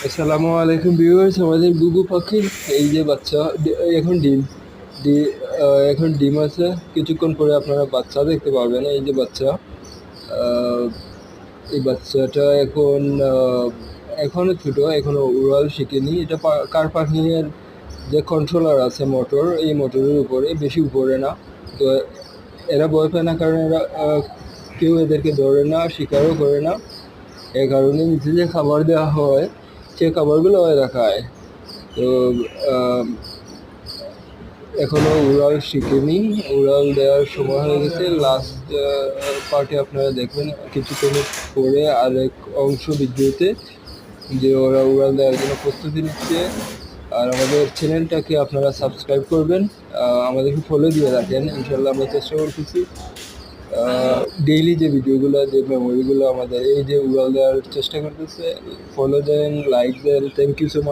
আসসালামু আলাইকুম ভিউয়ার্স, আমাদের বুবু পাখির এই যে বাচ্চা এখন ডিম এখন ডিম আছে। কিছুক্ষণ পরে আপনারা বাচ্চা দেখতে পাবেন। এই যে বাচ্চা, আহ, এই বাচ্চাটা এখনো ছোট, এখনো উড়াল শিখেনি। এটা কার পাখির যে কন্ট্রোলার আছে মোটর, এই মোটরের উপরে, বেশি উপরে না। তো এরা ভয় পায় না, কারণ এরা কেউ এদেরকে ধরে না, শিকারও করে না। এ কারণে নিচে যে খাবার দেওয়া হয়, সে খাবারগুলো এরা খায়। তো আহ, এখনো উড়াল শিখেনি। উড়াল দেওয়ার সময় হয়ে গেছে। লাস্ট পার্টে আপনারা দেখবেন কিছুক্ষণ পরে আরেক অংশ ভিডিওতে, যে ওরা উড়াল দেওয়ার জন্য প্রস্তুতি নিচ্ছে। আর আমাদের চ্যানেলটাকে আপনারা সাবস্ক্রাইব করবেন, আমাদেরকে ফলো দিয়ে রাখেন। ইনশাল্লাহ আমরা চেষ্টা করতেছি ডেইলি যে ভিডিওগুলো, যে মেমোরিগুলো আমাদের এই যে উড়াল দেওয়ার চেষ্টা করতেছে। ফলো দেন, লাইক দেন। Thank you so much.